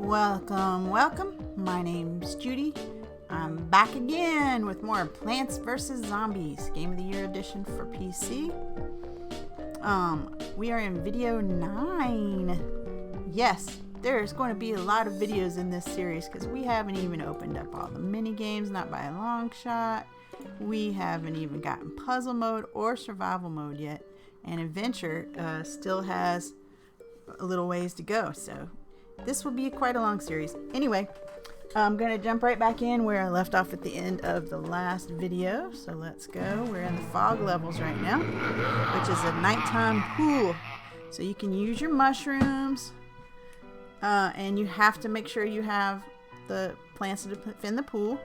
Welcome. My name's Judy. I'm back again with more Plants vs. Zombies Game of the Year edition for PC. We are in video 9. Yes, there's going to be a lot of videos in this series because we haven't even opened up all the mini games, not by a long shot. We haven't even gotten puzzle mode or survival mode yet, and adventure still has a little ways to go, so this will be quite a long series. Anyway, I'm going to jump right back in where I left off at the end of the last video. So let's go. We're in the fog levels right now, which is a nighttime pool. So you can use your mushrooms, and you have to make sure you have the plants to defend the pool.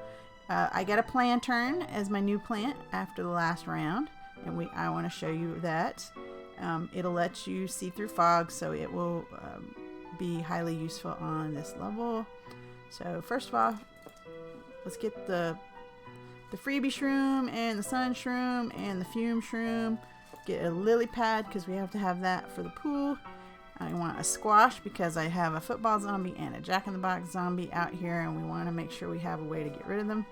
I got a plantern as my new plant after the last round, and I want to show you that. It'll let you see through fog, so it will be highly useful on this level. So first of all, let's get the freebie shroom and the sun shroom and the fume shroom. Get a lily pad because we have to have that for the pool. I want a squash because I have a football zombie and a jack-in-the-box zombie out here, and we want to make sure we have a way to get rid of them.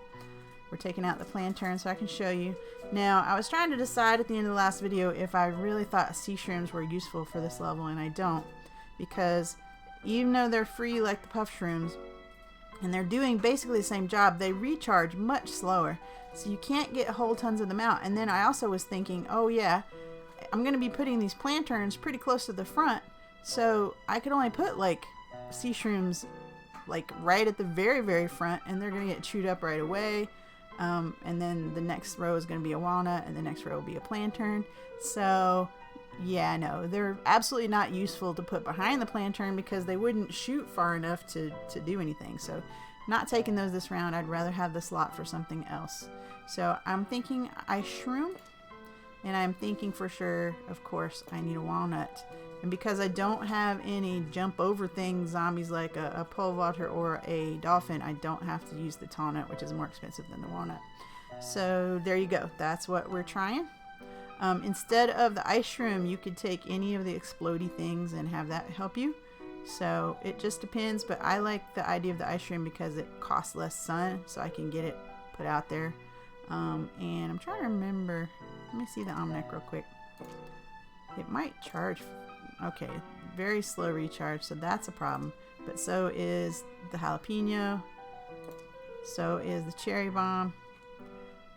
We're taking out the plantern so I can show you. Now, I was trying to decide at the end of the last video if I really thought sea shrooms were useful for this level, and I don't, because even though they're free like the puff shrooms, and they're doing basically the same job, they recharge much slower. So you can't get whole tons of them out. And then I also was thinking, oh yeah, I'm going to be putting these planterns pretty close to the front. So I could only put like sea shrooms like right at the very, very front, and they're going to get chewed up right away. And then the next row is going to be a walnut, and the next row will be a plantern. So yeah, no, they're absolutely not useful to put behind the plantern because they wouldn't shoot far enough to do anything. So not taking those this round. I'd rather have the slot for something else. So I'm thinking ice shroom, and I'm thinking for sure, of course, I need a walnut. And because I don't have any jump over things, zombies like a pole vaulter or a dolphin, I don't have to use the tall nut, which is more expensive than the walnut. So there you go. That's what we're trying. Instead of the ice shroom, you could take any of the explodey things and have that help you. So it just depends, but I like the idea of the ice shroom because it costs less sun, so I can get it put out there. And I'm trying to remember. Let me see the almanac real quick. It might charge. Okay, very slow recharge, so that's a problem. But so is the jalapeno. So is the cherry bomb.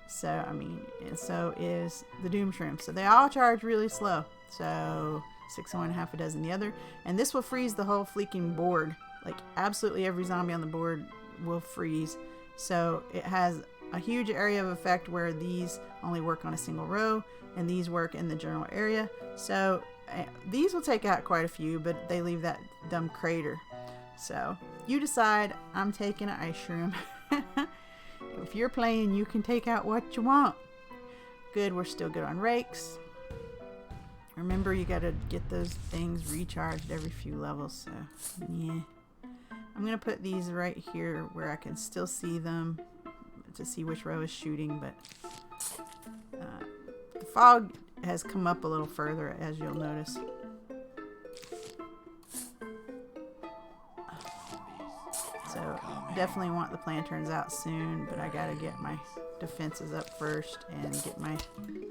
So, and so is the doom shroom. So they all charge really slow. So 6 of one, half a dozen the other. And this will freeze the whole fleeking board. Like absolutely every zombie on the board will freeze. So it has a huge area of effect where these only work on a single row, and these work in the general area. So these will take out quite a few, but they leave that dumb crater. So you decide. I'm taking an ice shroom. If you're playing, you can take out what you want. Good, we're still good on rakes. Remember, you gotta get those things recharged every few levels, so yeah. I'm gonna put these right here where I can still see them to see which row is shooting, but the fog has come up a little further, as you'll notice. So definitely want the planterns out soon, but I gotta get my defenses up first and get my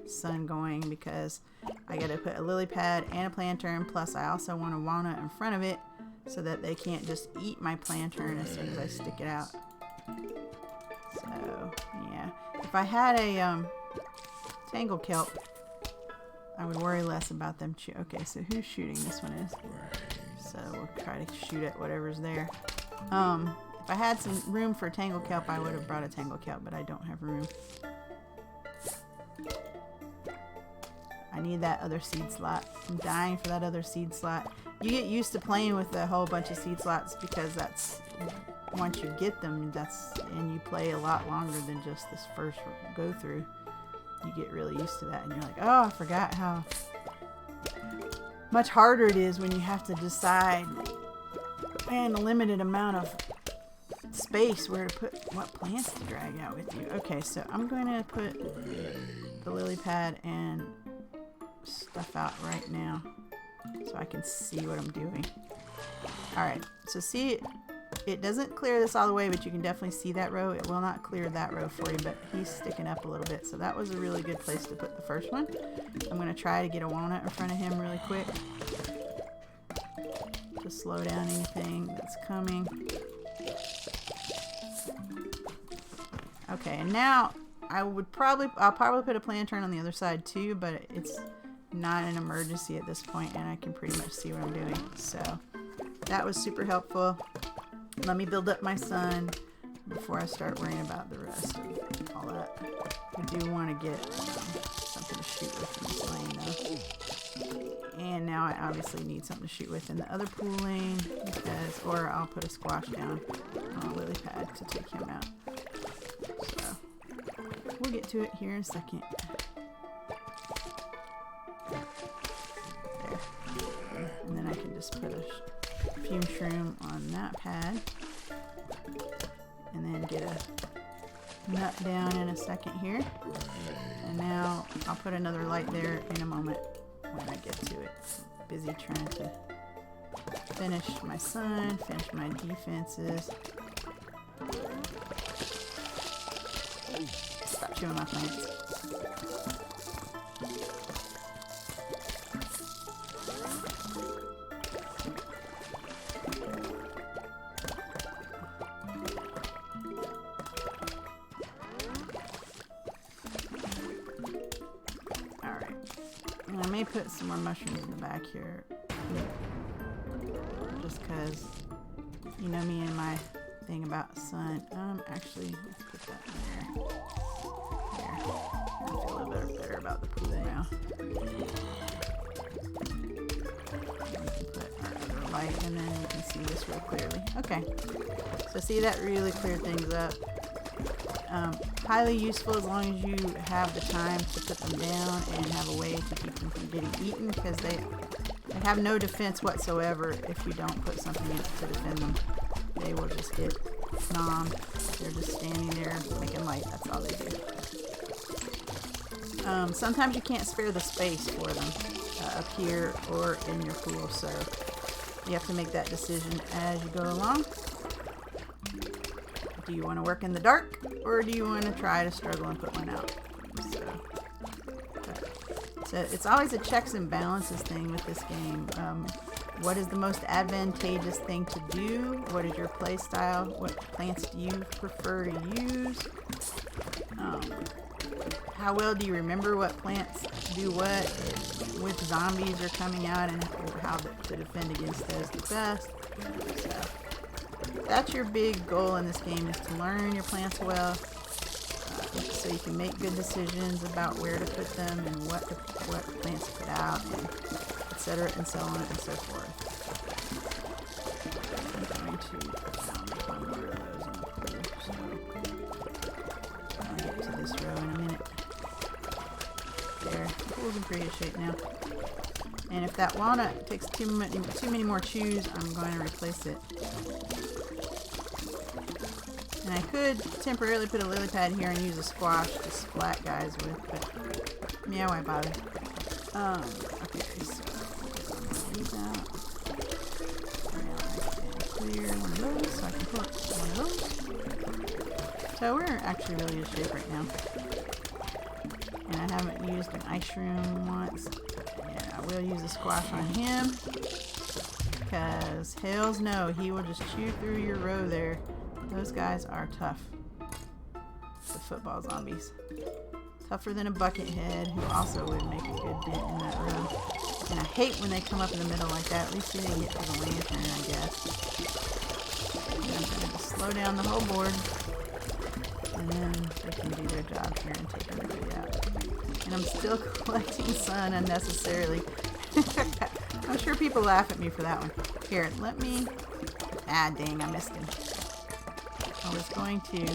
sun going because I gotta put a lily pad and a plantern, plus I also want a walnut in front of it so that they can't just eat my plantern as soon as I stick it out. So yeah, if I had a tangle kelp, I would worry less about them. Okay, so who's shooting? This one is. So we'll try to shoot at whatever's there. If I had some room for tangle kelp, I would have brought a tangle kelp, but I don't have room. I need that other seed slot. I'm dying for that other seed slot. You get used to playing with a whole bunch of seed slots because that's, once you get them, and you play a lot longer than just this first go through. You get really used to that, and you're like, oh, I forgot how much harder it is when you have to decide and a limited amount of space where to put what plants to drag out with you. Okay, so I'm going to put the lily pad and stuff out right now so I can see what I'm doing. Alright, so see, it doesn't clear this all the way, but you can definitely see that row. It will not clear that row for you, but he's sticking up a little bit. So that was a really good place to put the first one. I'm going to try to get a walnut in front of him really quick to slow down anything that's coming. Okay, and now I'll probably put a plantain on the other side too, but it's not an emergency at this point, and I can pretty much see what I'm doing. So that was super helpful. Let me build up my sun before I start worrying about the rest of all that. I do want to get something to shoot with in this lane though. And now I obviously need something to shoot with in the other pool lane, because, or I'll put a squash down on a lily pad to take him out. So we'll get to it here in a second. There. And then I can just put a fume shroom on that pad. And then get a nut down in a second here. And now I'll put another light there in a moment when I get to it. I'm busy trying to finish my sun, finish my defenses. Stop chewing my plants. Alright. And I may put some more mushrooms in the back here. Just because you know me and my thing about sun. Actually, let's put that in there. There. I feel a little bit better about the pool now. We can put our other light, and then you can see this real clearly. Okay. So see, that really cleared things up. Highly useful as long as you have the time to put them down and have a way to keep them from getting eaten, because they have no defense whatsoever if you don't put something in to defend them. They will just get nommed. They're just standing there making light. That's all they do. Sometimes you can't spare the space for them up here or in your pool, so you have to make that decision as you go along. Do you want to work in the dark, or do you want to try to struggle and put one out? So it's always a checks and balances thing with this game. What is the most advantageous thing to do? What is your play style? What plants do you prefer to use? How well do you remember what plants do what, which zombies are coming out, and how to defend against those the best? So that's your big goal in this game, is to learn your plants well, so you can make good decisions about where to put them and what plants to put out, and etc. and so on and so forth. I'm going to put down one more of those in the pool, so I'll get to this row in a minute. There, the pool's in pretty good shape now. And if that walnut takes too many more chews, I'm going to replace it. And I could temporarily put a lily pad here and use a squash to splat guys with, but yeah, why bother? Okay, so get these out. Now I can clear one of those, so I can put one of those. So we're actually really good shape right now. And I haven't used an ice room once. And I will use a squash on him, because hells no, he will just chew through your row there. Those guys are tough. The football zombies. Tougher than a bucket head, who also would make a good dent in that row. And I hate when they come up in the middle like that. At least they didn't get to the lantern, I guess. And I'm going to slow down the whole board. And then they can do their job here and take everybody out. And I'm still collecting sun unnecessarily. I'm sure people laugh at me for that one. Here, let me... Ah, dang, I missed him. I was going to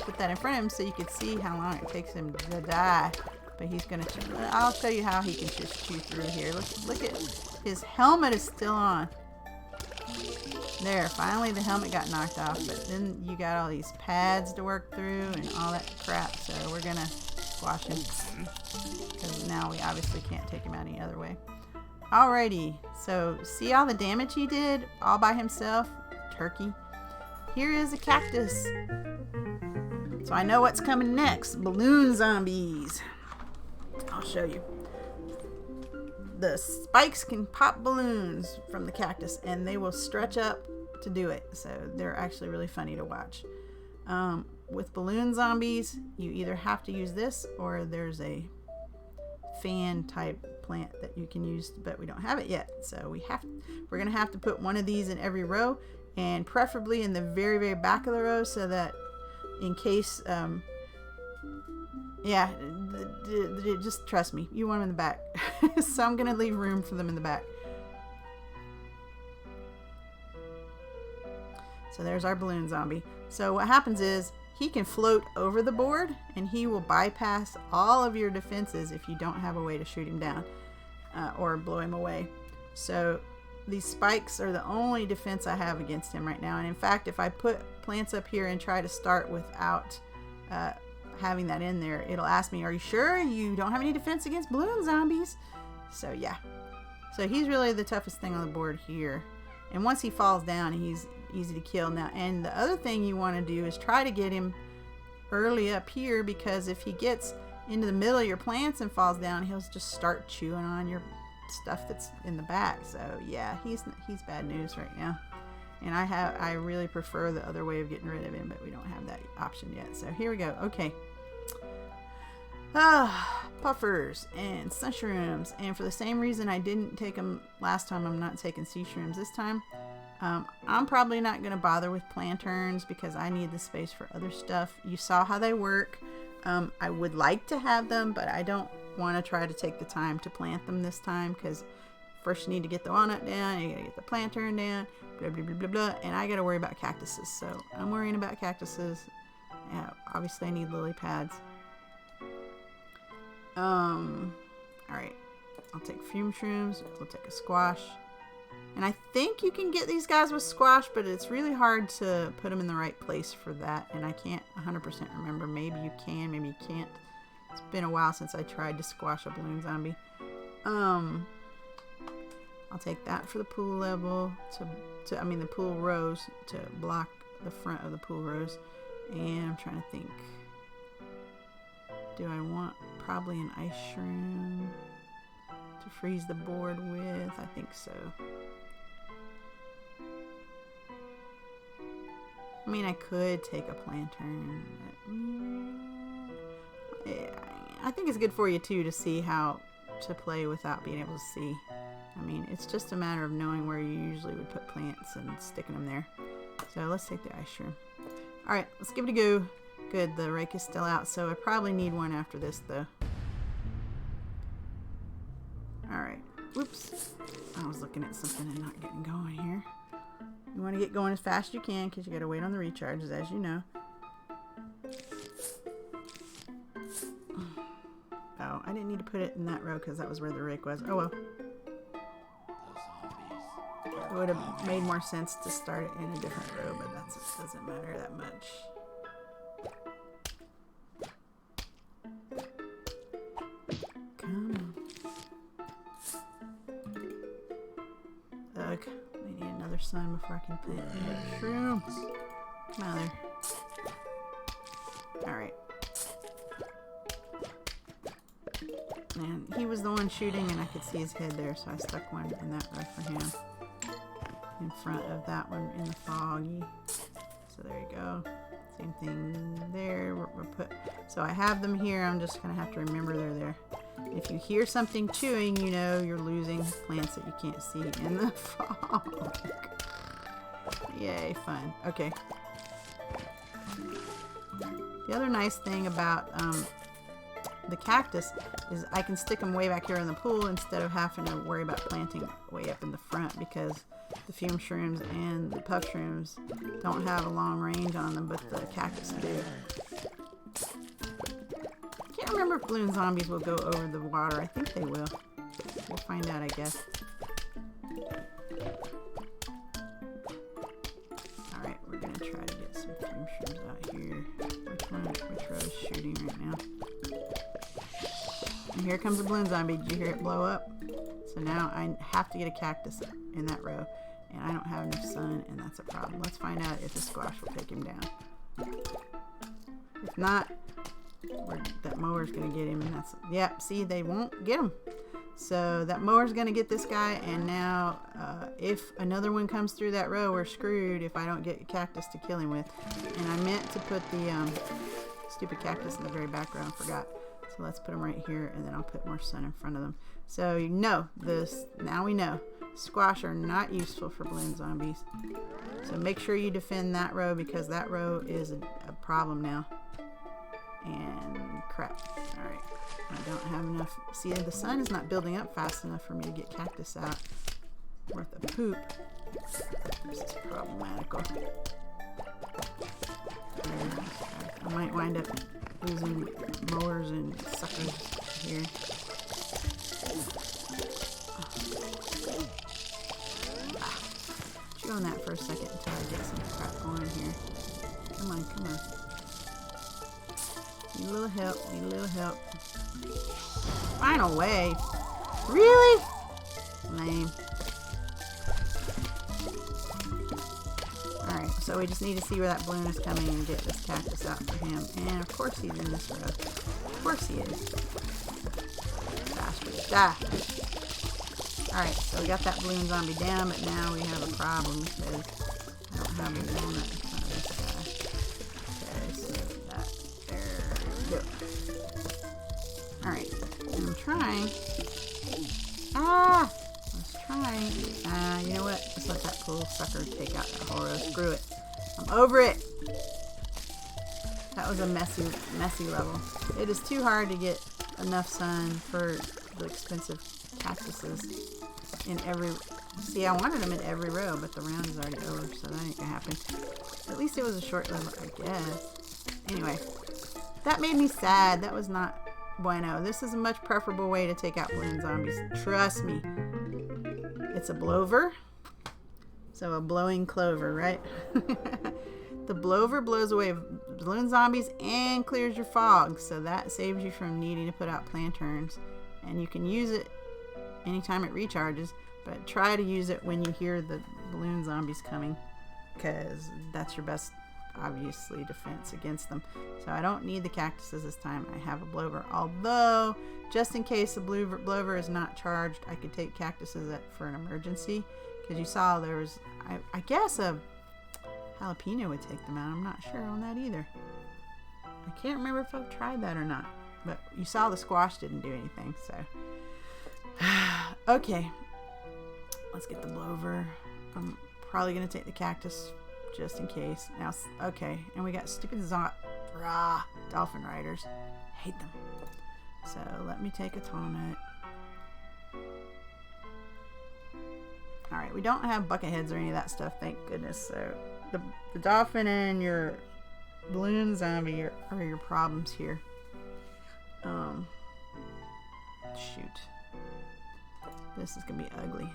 put that in front of him so you could see how long it takes him to die. But he's going to... I'll show you how he can just chew through here. Look at... His helmet is still on. There, finally the helmet got knocked off. But then you got all these pads to work through and all that crap. So we're going to squash him. Because now we obviously can't take him out any other way. Alrighty. So see all the damage he did all by himself? Turkey. here is a cactus. So I know what's coming next. Balloon zombies. I'll show you. The spikes can pop balloons from the cactus and they will stretch up to do it. So they're actually really funny to watch. With balloon zombies, you either have to use this or there's a fan type plant that you can use, but we don't have it yet. So we're gonna have to put one of these in every row, and preferably in the very, very back of the row, so that in case, just trust me, you want them in the back. So I'm gonna leave room for them in the back. So there's our balloon zombie. So what happens is he can float over the board and he will bypass all of your defenses if you don't have a way to shoot him down or blow him away. So these spikes are the only defense I have against him right now. And in fact, if I put plants up here and try to start without having that in there, it'll ask me, are you sure you don't have any defense against balloon zombies? So yeah. So he's really the toughest thing on the board here. And once he falls down, he's easy to kill now. And the other thing you want to do is try to get him early up here, because if he gets into the middle of your plants and falls down, he'll just start chewing on your stuff that's in the back. So yeah, he's bad news right now. And I really prefer the other way of getting rid of him, but we don't have that option yet. So here we go. Okay. Puffers and sunshrooms. And for the same reason I didn't take them last time, I'm not taking sea shrooms this time. I'm probably not going to bother with planterns because I need the space for other stuff. You saw how they work. I would like to have them, but I don't want to try to take the time to plant them this time, because first you need to get the walnut down, you got to get the plantern down, blah, blah, blah, blah, blah, and I got to worry about cactuses. So I'm worrying about cactuses. Obviously I need lily pads. Alright, I'll take fume shrooms, we'll take a squash. And I think you can get these guys with squash, but it's really hard to put them in the right place for that. And I can't 100% remember. Maybe you can, maybe you can't. It's been a while since I tried to squash a balloon zombie. I'll take that for the pool level, the pool rows, to block the front of the pool rows. And I'm trying to think. Do I want probably an ice shroom to freeze the board with? I think so. I mean, I could take a plantern. I think it's good for you too to see how to play without being able to see. I mean, it's just a matter of knowing where you usually would put plants and sticking them there. So let's take the ice shroom. Alright, let's give it a go. Good, the rake is still out, so I probably need one after this though. Alright, whoops. I was looking at something and not getting going here. You want to get going as fast as you can because you got to wait on the recharges, as you know. Oh, I didn't need to put it in that row because that was where the rake was. Oh well. It would have made more sense to start it in a different row, but that doesn't matter that much. Come on. Ugh. I need another sun before I can plant the shrooms. Come out there. Alright. And he was the one shooting and I could see his head there, so I stuck one in that row for him. In front of that one in the foggy. So there you go. Same thing there. So I have them here. I'm just going to have to remember they're there. If you hear something chewing, you know you're losing plants that you can't see in the fog. Yay, fun. Okay. The other nice thing about the cactus is I can stick them way back here in the pool instead of having to worry about planting way up in the front, because the fume shrooms and the puff shrooms don't have a long range on them, but the cactus do. I can't remember if balloon zombies will go over the water. I think they will. We'll find out, I guess. Alright, we're going to try to get some fume shrooms out here. Which row is shooting right now? And here comes a balloon zombie. Did you hear it blow up? So now I have to get a cactus in that row. And and I don't have enough sun, and that's a problem. Let's find out if the squash will take him down. If not, that mower's gonna get him, and that's, yep, see, they won't get him. So that mower's gonna get this guy, and now if another one comes through that row, we're screwed if I don't get a cactus to kill him with. And I meant to put the stupid cactus in the very back row and forgot. So let's put them right here, and then I'll put more sun in front of them. So you know this, now we know squash are not useful for balloon zombies. So make sure you defend that row, because that row is a problem now. And crap. Alright. I don't have enough. See, the sun is not building up fast enough for me to get cactus out. Worth a poop. This is problematical. I might wind up losing mowers and suckers here. Chew on that for a second until I get some crap going here. Come on, come on. Need a little help, need a little help. Final wave. Really? Lame. Alright, so we just need to see where that balloon is coming and get this cactus out for him. And of course he's in this row. Of course he is. Bastard. Die. Alright, so we got that balloon zombie down, but now we have a problem because I don't have a walnut in front of this guy. Okay, so that, there we go. Alright, and I'm trying. Ah! I was trying. You know what? Just let that cool sucker take out that whole row. Screw it. I'm over it. That was a messy level. It is too hard to get enough sun for the expensive cactuses in every... See, I wanted them in every row, but the round is already over, so that ain't gonna happen. At least it was a short level, I guess. Anyway, that made me sad. That was not bueno. This is a much preferable way to take out balloon zombies. Trust me. It's a blower. So a blowing clover, right? The blower blows away balloon zombies and clears your fog. So that saves you from needing to put out planterns. And you can use it anytime it recharges. But try to use it when you hear the balloon zombies coming, because that's your best, obviously, defense against them. So I don't need the cactuses this time. I have a blower. Although, just in case the blower is not charged, I could take cactuses for an emergency. Because you saw there was, I guess a jalapeno would take them out. I'm not sure on that either. I can't remember if I've tried that or not. But you saw the squash didn't do anything, so. Okay. Let's get the blower. I'm probably going to take the cactus just in case. Now, okay. And we got stupid dolphin riders. Hate them. So let me take a tallnut. Alright, we don't have bucket heads or any of that stuff, thank goodness. So the dolphin and your balloon zombie are your problems here. Shoot. This is going to be ugly.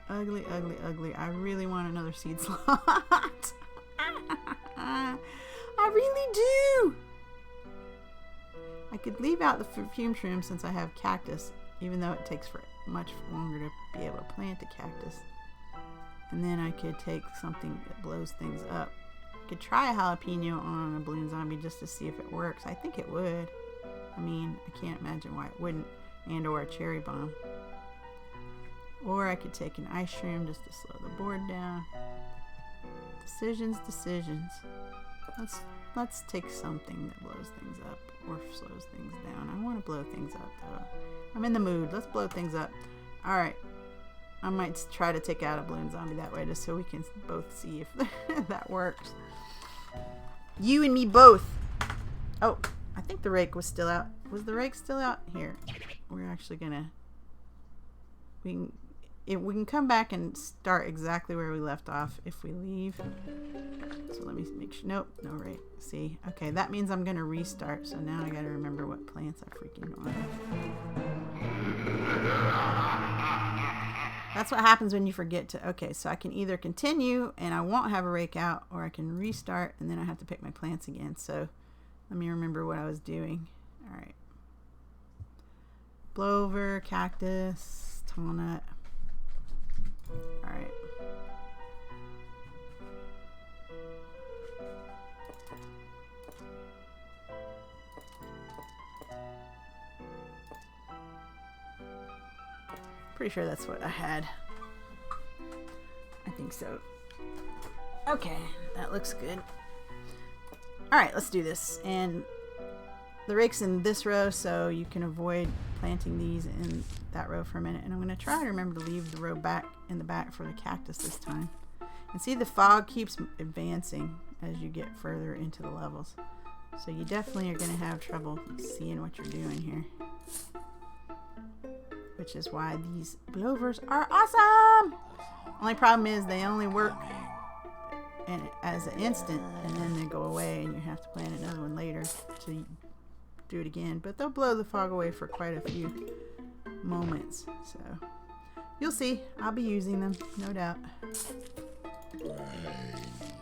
Ugly, ugly, ugly. I really want another seed slot. I really do. I could leave out the perfume shroom since I have cactus, even though it takes much longer to be able to plant a cactus. And then I could take something that blows things up. I could try a jalapeno on a balloon zombie just to see if it works. I think it would. I mean, I can't imagine why it wouldn't. And or a cherry bomb. Or I could take an ice shroom just to slow the board down. Decisions. Let's take something that blows things up or slows things down. I want to blow things up though. I'm in the mood. Let's blow things up. Alright. I might try to take out a balloon zombie that way just so we can both see if that works. You and me both. Oh, I think the rake was still out. Was the rake still out? Here. We're actually gonna... We can come back and start exactly where we left off if we leave. So let me make sure. Nope, no rake. See? Okay, that means I'm gonna restart. So now I gotta remember what plants I freaking want. That's what happens when you forget to... Okay, so I can either continue and I won't have a rake out, or I can restart and then I have to pick my plants again. So let me remember what I was doing. Alright. Blower, cactus, tallnut. Alright. pretty sure that's what I had. I think so. Okay, that looks good. Alright, let's do this. And the rake's in this row, so you can avoid planting these in that row for a minute. And I'm going to try to remember to leave the row back in the back for the cactus this time. And see, the fog keeps advancing as you get further into the levels. So you definitely are going to have trouble seeing what you're doing here. Which is why these blowers are awesome! Only problem is they only work as an instant, and then they go away and you have to plant another one later to do it again. But they'll blow the fog away for quite a few moments. So you'll see. I'll be using them, no doubt.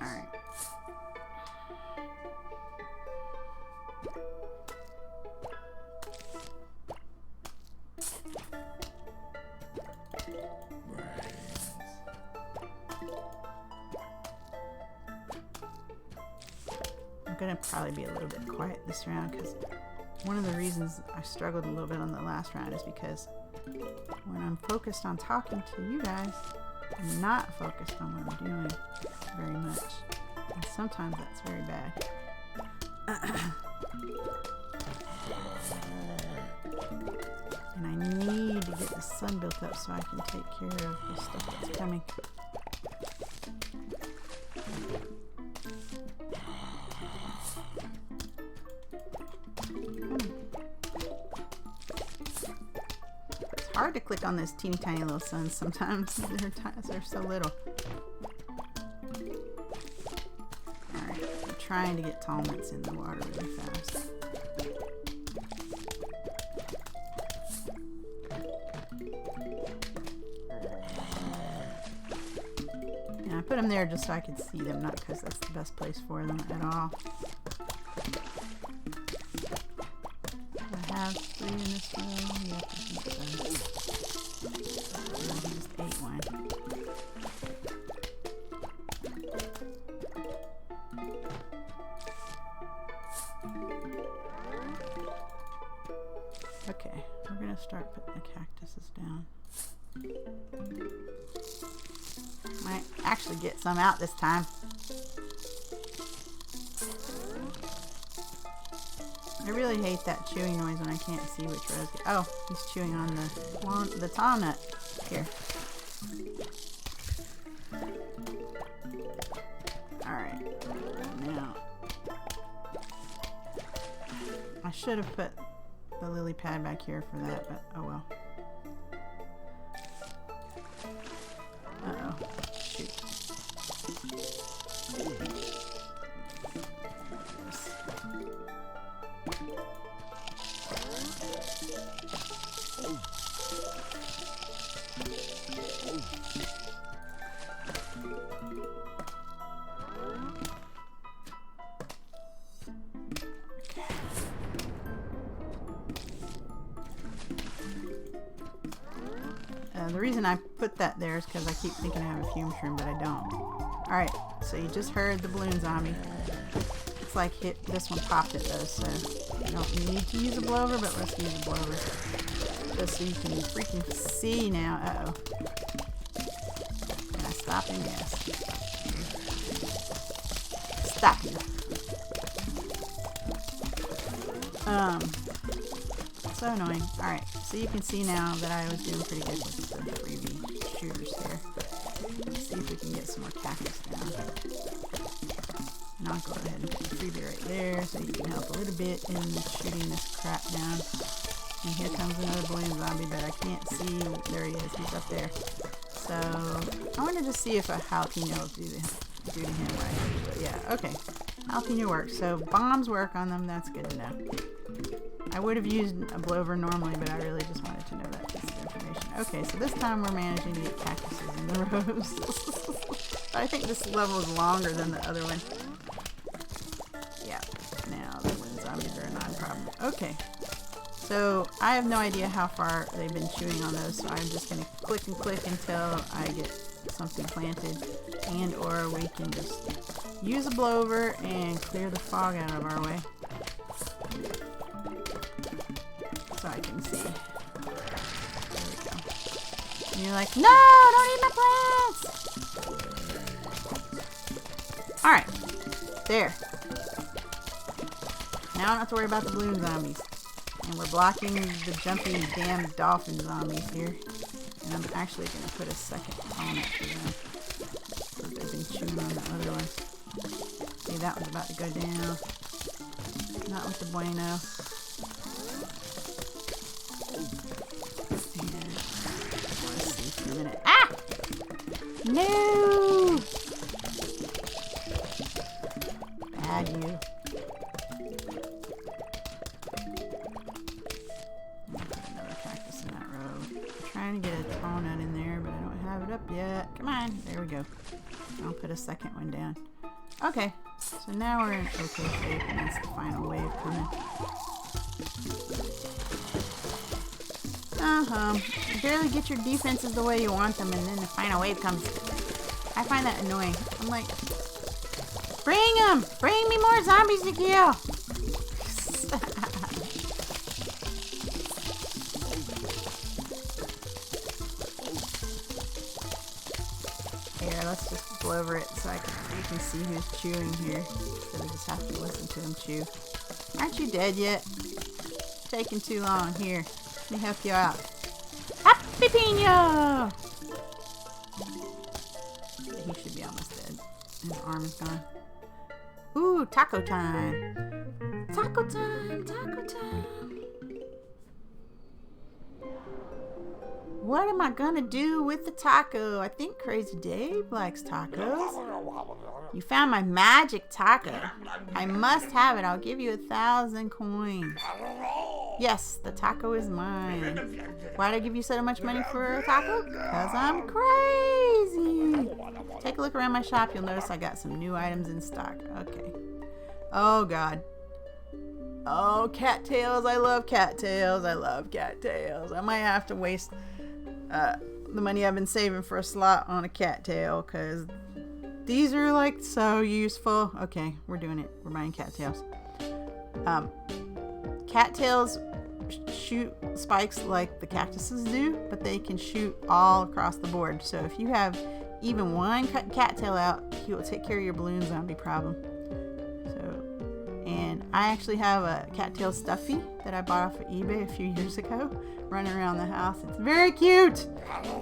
Alright. I'm gonna probably be a little bit quiet this round because one of the reasons I struggled a little bit on the last round is because when I'm focused on talking to you guys, I'm not focused on what I'm doing very much. And sometimes that's very bad. And I need to get the sun built up so I can take care of the stuff that's coming. It's hard to click on those teeny tiny little suns sometimes. They're so little. Alright, I'm trying to get tallnuts in the water really fast. And I put them there just so I could see them, not because that's the best place for them at all. I have 3 in this row. Yeah, I think so. I just ate one. Okay, we're gonna start putting the cactuses down. Might actually get some out this time. I really hate that chewing noise when I can't see which rows. Oh, he's chewing on the tall nut. Here. Alright. Now. I should have put the lily pad back here for that, but oh well. Uh-oh. Shoot. The reason I put that there is because I keep thinking I have a fume shroom, but I don't. Alright, so you just heard the balloon zombie. It's like this one popped it though, so you don't need to use a blower, but let's use a blower. Just so you can freaking see now. Uh-oh. Can I stop him? Yes. Stop him. So annoying. Alright, so you can see now that I was doing pretty good with the freebie shooters here. Let's see if we can get some more cactus down. And I'll go ahead and put the freebie right there so you can help a little bit in shooting this crap down. And here comes another balloon zombie, but I can't see. There he is. He's up there. So I want to just see if a jalapeno will do to him right. But yeah, okay. Jalapeno works. So bombs work on them. That's good to know. I would have used a blower normally, but I really just wanted to know that piece of information. Okay, so this time we're managing to get cactuses in the rows. I think this level is longer than the other one. Yeah, now the balloon zombies are a non-problem. Okay, so I have no idea how far they've been chewing on those, so I'm just going to click and click until I get something planted, and or we can just use a blower and clear the fog out of our way. So I can see. There we go. And you're like, no, don't eat my plants. All right, there. Now I don't have to worry about the balloon zombies. And we're blocking the jumping damn dolphin zombies here. And I'm actually going to put a second opponent for them. Because they've been chewing on the other one. See, that one's about to go down. Not with the bueno. And let's see for a minute. Ah! No! Bad you. Trying to get a tall nut in there, but I don't have it up yet. Come on, there we go. I'll put a second one down. Okay, so now we're in okay shape, and that's the final wave coming. You barely get your defenses the way you want them, and then the final wave comes. I find that annoying. I'm like, bring them! Bring me more zombies to kill! Here, let's just blow over it so you can see who's chewing here. Instead of just have to listen to them chew. Aren't you dead yet? Taking too long. Here, let me help you out. Happy Pino! He should be almost dead. His arm is gone. Ooh, taco time! Taco time! Taco time! What am I gonna do with the taco? I think Crazy Dave likes tacos. You found my magic taco. I must have it. I'll give you 1,000 coins. Yes, the taco is mine. Why'd I give you so much money for a taco? Because I'm crazy. Take a look around my shop. You'll notice I got some new items in stock. Okay. Oh, God. Oh, cattails. I love cattails. I love cattails. I might have to waste the money I've been saving for a slot on a cattail, because these are like so useful. Okay, we're doing it. We're buying cattails. Cattails shoot spikes like the cactuses do, but they can shoot all across the board. So if you have even one cattail out, he will take care of your balloon zombie problem. And I actually have a cattail stuffy that I bought off of eBay a few years ago, running around the house. It's very cute.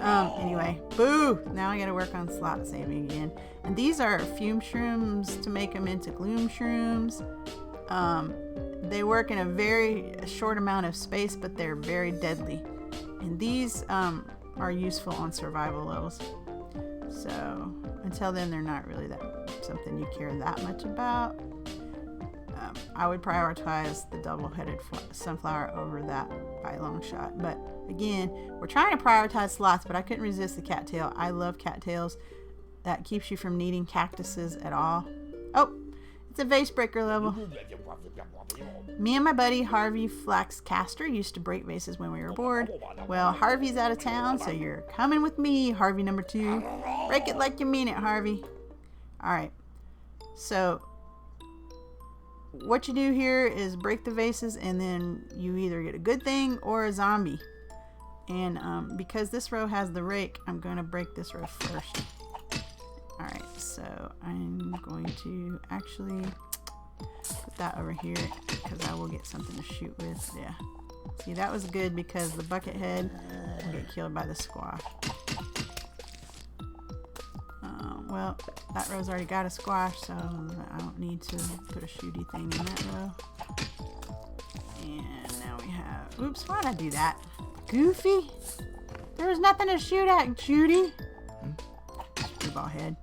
Anyway, boo! Now I gotta work on slot saving again. And these are fume shrooms to make them into gloom shrooms. They work in a very short amount of space, but they're very deadly. And these are useful on survival levels. So until then, they're not really something you care that much about. I would prioritize the double-headed sunflower over that by a long shot. But again, we're trying to prioritize slots, but I couldn't resist the cattail. I love cattails. That keeps you from needing cactuses at all. Oh, it's a vase breaker level. Me and my buddy Harvey Flaxcaster used to break vases when we were bored. Well, Harvey's out of town, so you're coming with me, Harvey number 2. Break it like you mean it, Harvey. All right. So what you do here is break the vases, and then you either get a good thing or a zombie. And because this row has the rake, I'm going to break this row first. Alright, so I'm going to actually put that over here because I will get something to shoot with. Yeah. See, that was good because the bucket head will get killed by the squash. Well, that row's already got a squash, so I don't need to put a shooty thing in that row. And now we have... Oops, why'd I do that? Goofy? There was nothing to shoot at, Judy. Screwball head.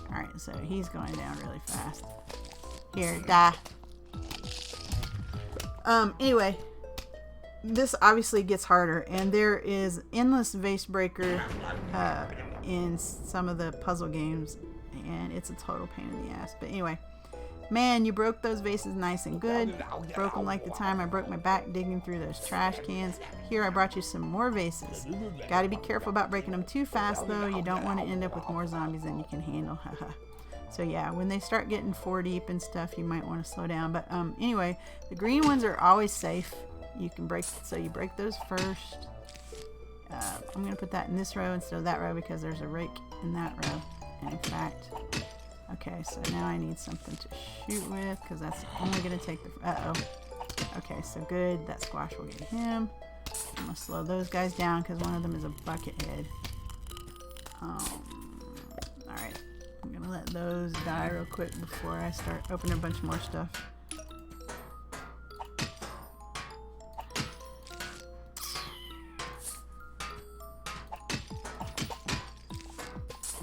Alright, so he's going down really fast. Here, die. Anyway, this obviously gets harder, and there is endless vase breaker in some of the puzzle games, and it's a total pain in the ass. But anyway, man, you broke those vases nice and good. Broke them like the time I broke my back digging through those trash cans. Here I brought you some more vases. Gotta be careful about breaking them too fast though. You don't want to end up with more zombies than you can handle. So yeah, when they start getting 4 deep and stuff, you might want to slow down. But anyway, the green ones are always safe. You can break, so you break those first. I'm going to put that in this row instead of that row because there's a rake in that row. And in fact, okay, so now I need something to shoot with because that's only going to take the... Uh-oh. Okay, so good. That squash will get him. I'm going to slow those guys down because one of them is a bucket head. Alright. I'm going to let those die real quick before I start opening a bunch more stuff.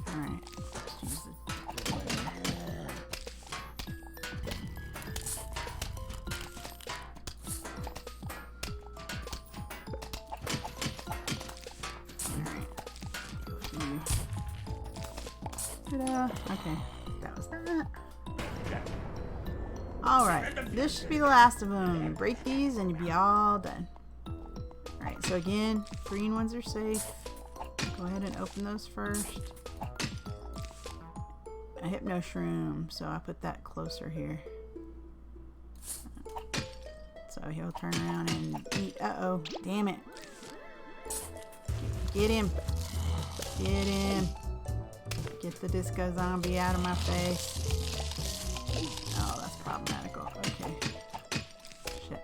Alright. Let's use okay, that was that. Alright, this should be the last of them. Break these and you'll be all done. Alright, so again, green ones are safe. Go ahead and open those first. A hypno shroom, so I put that closer here. So he'll turn around and eat. Uh-oh, damn it. Get him. Get him. Get the disco zombie out of my face. Oh, that's problematical. Okay. Shit.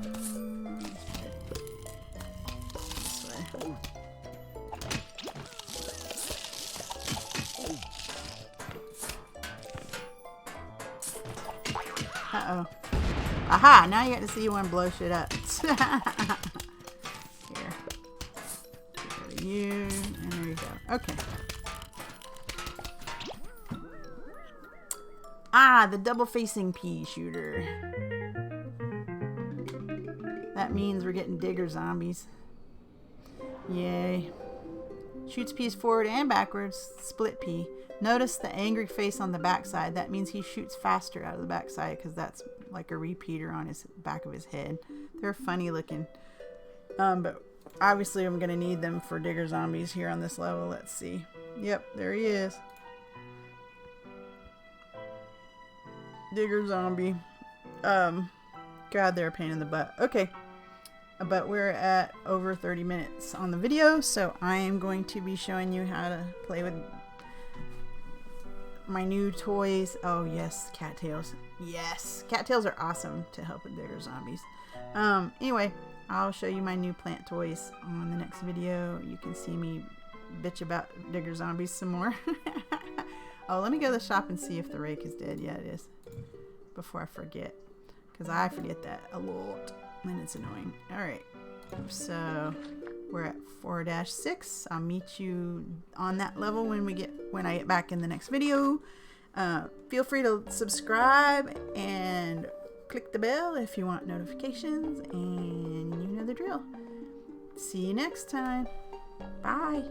This way. Uh-oh. Aha! Now you get to see one blow shit up. Here. Get rid of you. And there you go. Okay. Ah, the double facing pea shooter. That means we're getting digger zombies. Yay. Shoots peas forward and backwards. Split pea. Notice the angry face on the backside. That means he shoots faster out of the backside because that's like a repeater on his back of his head. They're funny looking. But obviously I'm going to need them for digger zombies here on this level. Let's see. Yep, there he is. Digger zombie. God, they're a pain in the butt. Okay. But we're at over 30 minutes on the video, so I am going to be showing you how to play with my new toys. Oh yes, cattails. Yes, cattails are awesome to help with digger zombies. Anyway, I'll show you my new plant toys on the next video. You can see me bitch about digger zombies some more. Oh, let me go to the shop and see if the rake is dead. Yeah, it is. Before I forget, because I forget that a lot and it's annoying. All right, so we're at 4-6. I'll meet you on that level when I get back in the next video. Feel free to subscribe and click the bell if you want notifications, and you know the drill. See you next time. Bye.